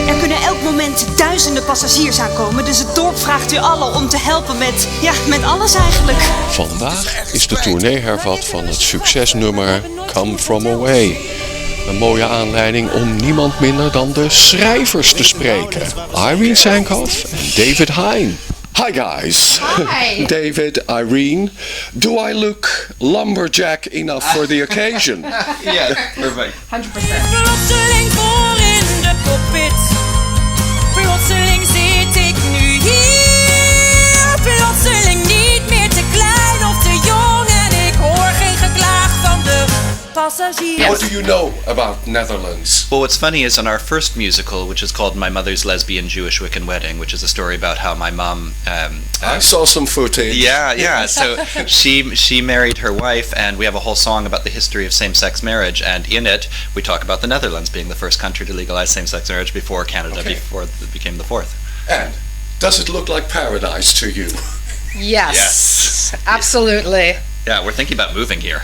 Er kunnen elk moment duizenden passagiers aankomen, dus het dorp vraagt u allen om te helpen met alles eigenlijk. Vandaag is de tournee hervat van het succesnummer Come From Away. Een mooie aanleiding om niemand minder dan de schrijvers te spreken. Irene Sankoff en David Hein. Hi guys. Hi. David, Irene. Do I look lumberjack enough for the occasion? Yeah, perfect. 100%. Plotseling voor in de cockpit. Plotseling zit ik nu hier. Plotseling niet meer te klein of te jong. En ik hoor geen geklaag van de passagiers. What do you know about Netherlands? Well, what's funny is on our first musical, which is called My Mother's Lesbian Jewish Wiccan Wedding, which is a story about how my mom... I saw some footage. Yeah. So she married her wife, and we have a whole song about the history of same-sex marriage. And in it, we talk about the Netherlands being the first country to legalize same-sex marriage before Canada, before it became the fourth. And does it look like paradise to you? Yes. Absolutely. Yeah, we're thinking about moving here.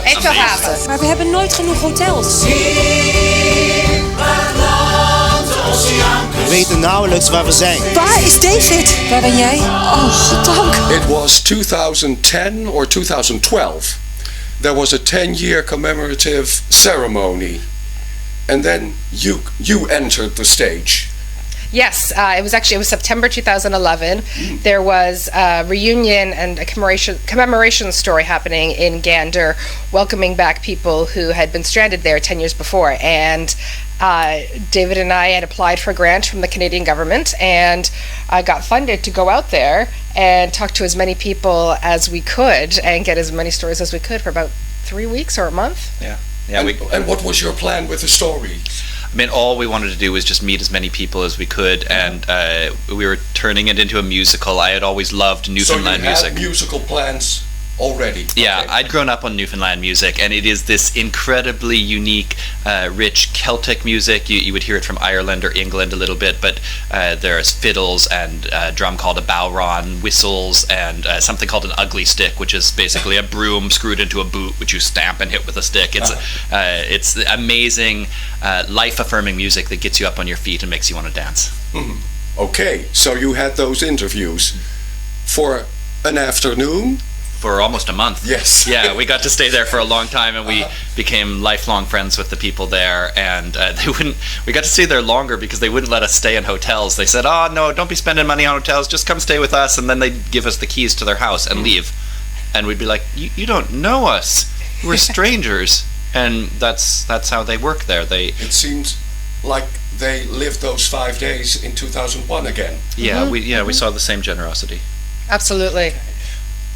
Ik wil haven. Maar we hebben nooit genoeg hotels. We weten nauwelijks waar we zijn. Waar is David? Waar ben jij? Oh, goddank. It was 2010 or 2012. There was a 10-year commemorative ceremony. And then you entered the stage. Yes, it was September 2011. There was a reunion and a commemoration story happening in Gander, welcoming back people who had been stranded there 10 years before. And David and I had applied for a grant from the Canadian government, and I got funded to go out there and talk to as many people as we could and get as many stories as we could for about 3 weeks or a month. Yeah. And what was your plan with the story? I mean, all we wanted to do was just meet as many people as we could, and we were turning it into a musical. I had always loved Newfoundland music. So you had musical plans already? Yeah, Okay. I'd grown up on Newfoundland music, and it is this incredibly unique, rich Celtic music. You would hear it from Ireland or England a little bit, but there's fiddles and a drum called a bowron, whistles, and something called an ugly stick, which is basically a broom screwed into a boot, which you stamp and hit with a stick. It's amazing, life-affirming music that gets you up on your feet and makes you want to dance. Okay, so you had those interviews for an afternoon? For almost a month. Yes. Yeah, we got to stay there for a long time, and we became lifelong friends with the people there. And we got to stay there longer because they wouldn't let us stay in hotels. They said, "Oh no, don't be spending money on hotels. Just come stay with us." And then they'd give us the keys to their house and leave. And we'd be like, "You don't know us. We're strangers." And that's how they work there. It seems like they lived those 5 days in 2001 again. Yeah, we saw the same generosity. Absolutely.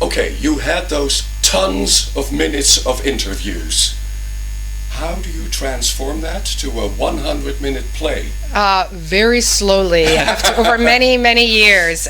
Okay, you had those tons of minutes of interviews. How do you transform that to a 100-minute play? Very slowly, over many, many years.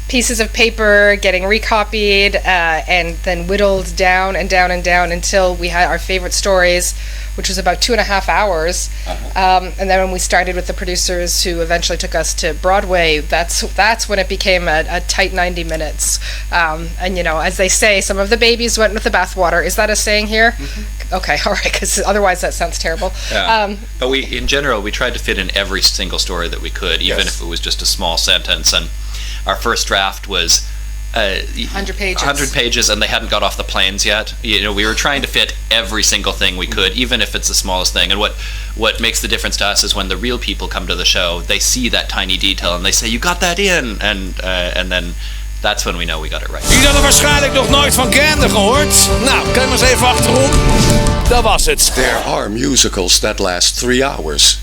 Pieces of paper getting recopied and then whittled down and down and down until we had our favorite stories, which was about 2.5 hours. And then when we started with the producers who eventually took us to Broadway, that's when it became a tight 90 minutes. And you know, as they say, some of the babies went with the bathwater. Is that a saying here? Okay, all right, because otherwise that sounds terrible. Yeah. But in general, we tried to fit in every single story that we could, even if it was just a small sentence. And our first draft was 100 pages. 100 pages, and they hadn't got off the planes yet. You know, we were trying to fit every single thing we could, even if it's the smallest thing. And what makes the difference to us is when the real people come to the show, they see that tiny detail and they say, "You got that in," and then that's when we know we got it right. Jullie hadden waarschijnlijk nog nooit van Gander gehoord. Nou, kijk maar eens even achterom. Dat was het. There are musicals that last 3 hours.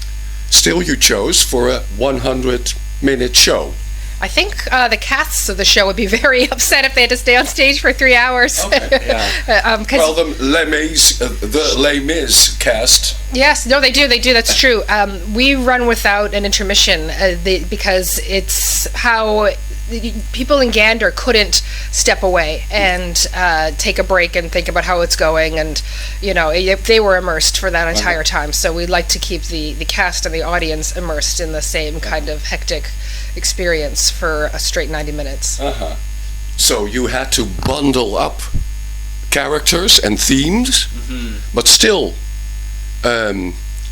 Still you chose for a 100-minute show. I think the casts of the show would be very upset if they had to stay on stage for 3 hours. Okay. Well, the Les Mis cast. Yes, no, they do. That's true. We run without an intermission because it's how people in Gander couldn't step away and take a break and think about how it's going, and you know, they were immersed for that entire time. So we like to keep the cast and the audience immersed in the same kind of hectic experience for a straight 90 minutes. So you had to bundle up characters and themes, but still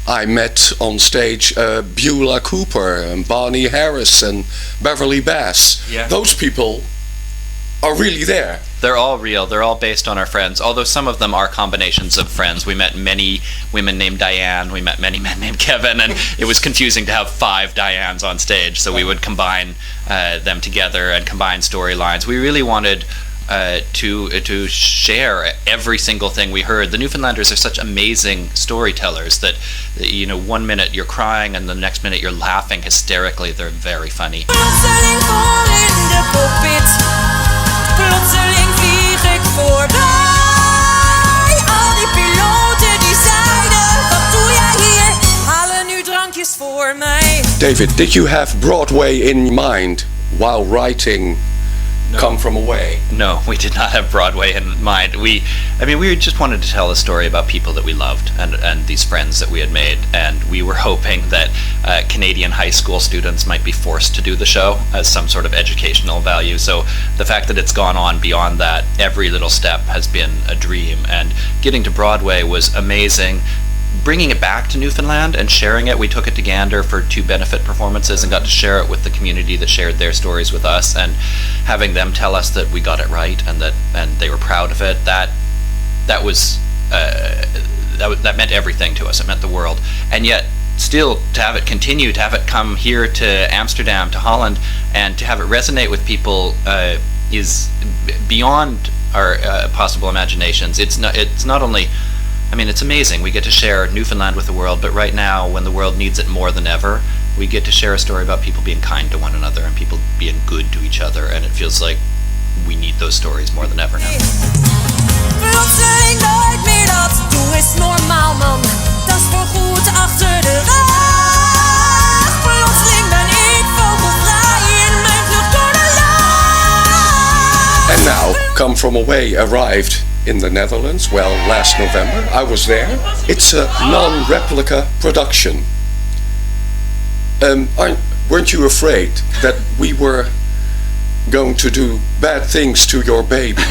I met on stage Beulah Cooper and Bonnie Harris and Beverly Bass. Yeah. Those people are really there. They're all real. They're all based on our friends, although some of them are combinations of friends. We met many women named Diane. We met many men named Kevin, and it was confusing to have 5 Dianes on stage, so we would combine them together and combine storylines. We really wanted to share every single thing we heard. The Newfoundlanders are such amazing storytellers that, you know, one minute you're crying and the next minute you're laughing hysterically. They're very funny. Plotseling voor in de cockpit. Plotseling vlieg ik voorbij. Al die piloten die zeiden, wat doe jij hier? Halen nu drankjes voor mij. David, did you have Broadway in mind while writing Come From Away? No, we did not have Broadway in mind. We just wanted to tell a story about people that we loved and these friends that we had made, and we were hoping that Canadian high school students might be forced to do the show as some sort of educational value. So the fact that it's gone on beyond that, every little step has been a dream, and getting to Broadway was amazing. Bringing it back to Newfoundland and sharing it, we took it to Gander for 2 benefit performances and got to share it with the community that shared their stories with us, and having them tell us that we got it right and they were proud of it. That meant everything to us. It meant the world. And yet, still, to have it continue, to have it come here to Amsterdam, to Holland, and to have it resonate with people is beyond our possible imaginations. It's not only, I mean, it's amazing. We get to share Newfoundland with the world, but right now, when the world needs it more than ever, we get to share a story about people being kind to one another and people being good to each other, and it feels like we need those stories more than ever now. Plotseling nooit meer dat, doe eens normaal man. Dat is voorgoed achter de rug. Plotseling ben ik vogelvrij in mijn vlucht door de lucht. And now, Come From Away arrived in the Netherlands, last November. I was there. It's a non-replica production. Weren't you afraid that we were going to do bad things to your baby?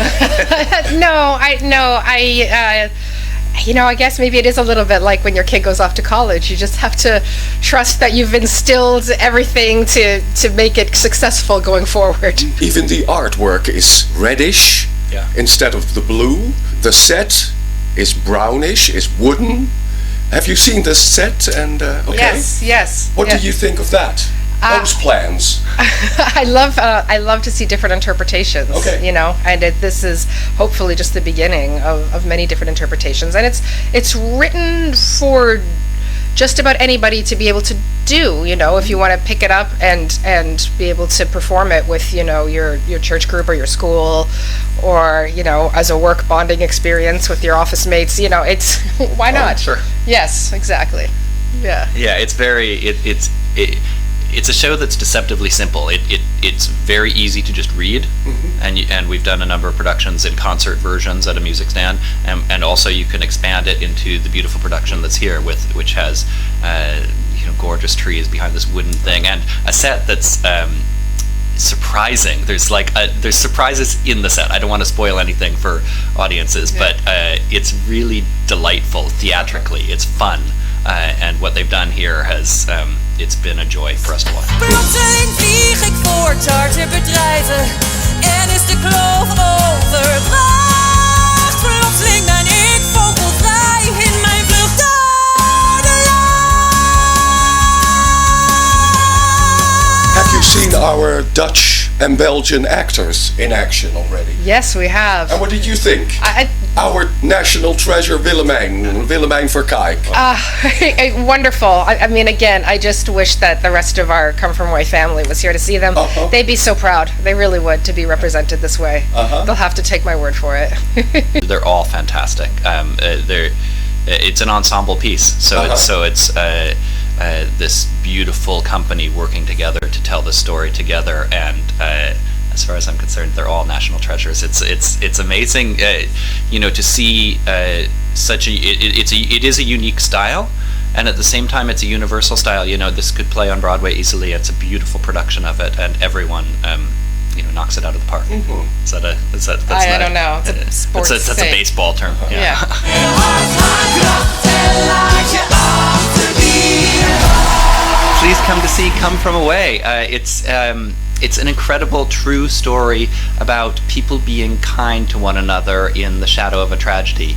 I guess maybe it is a little bit like when your kid goes off to college. You just have to trust that you've instilled everything to make it successful going forward. Even the artwork is reddish instead of the blue. The set is brownish, is wooden. Have you seen the set? And okay. Yes. What do you think of that? Those plans. I love to see different interpretations. Okay. You know, and this is hopefully just the beginning of many different interpretations, and it's written for just about anybody to be able to do. You know, if you want to pick it up and be able to perform it with, you know, your church group or your school, or, you know, as a work bonding experience with your office mates. You know, it's why not? Sure. Yes, exactly. Yeah. Yeah, it's a show that's deceptively simple. It's very easy to just read, and we've done a number of productions in concert versions at a music stand, and also you can expand it into the beautiful production that's here, which has gorgeous trees behind this wooden thing, and a set that's surprising. There's surprises in the set. I don't want to spoil anything for audiences, but it's really delightful theatrically. It's fun, and what they've done here has it's been a joy for us to watch. Plotseling vlieg ik voor charterbedrijven en is de kloof overbracht. Plotseling ben ik vogelvrij in mijn vlucht door de lucht. Have you seen our Dutch and Belgian actors in action already? Yes, we have. And what did you think? Our national treasure, Willemijn Verkijk. Wonderful. I mean, again, I just wish that the rest of our Come From Away family was here to see them. They'd be so proud. They really would, to be represented this way. They'll have to take my word for it. They're all fantastic. It's an ensemble piece, so it's this beautiful company working together to tell the story together, and as far as I'm concerned, they're all national treasures. It's amazing, to see such it is a unique style, and at the same time it's a universal style. You know, this could play on Broadway easily. It's a beautiful production of it, and everyone knocks it out of the park. Is that I don't know. It's a sports that's a baseball term. Yeah. come to see Come From Away. It's an incredible true story about people being kind to one another in the shadow of a tragedy.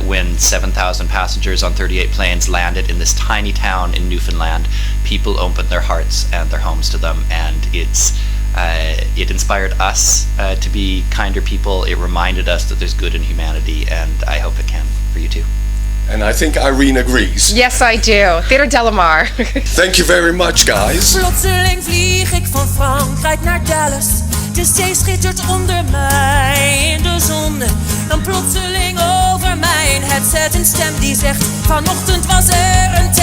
When 7,000 passengers on 38 planes landed in this tiny town in Newfoundland, people opened their hearts and their homes to them, and it inspired us to be kinder people. It reminded us that there's good in humanity, and I hope it can for you too. And I think Irene agrees. Yes, I do. Theater Delamar. Thank you very much, guys. Plotseling vlieg ik van Frankrijk naar Dallas. De zee schittert onder mij in de zon. Dan plotseling over mijn headset een stem die zegt: vanochtend was er een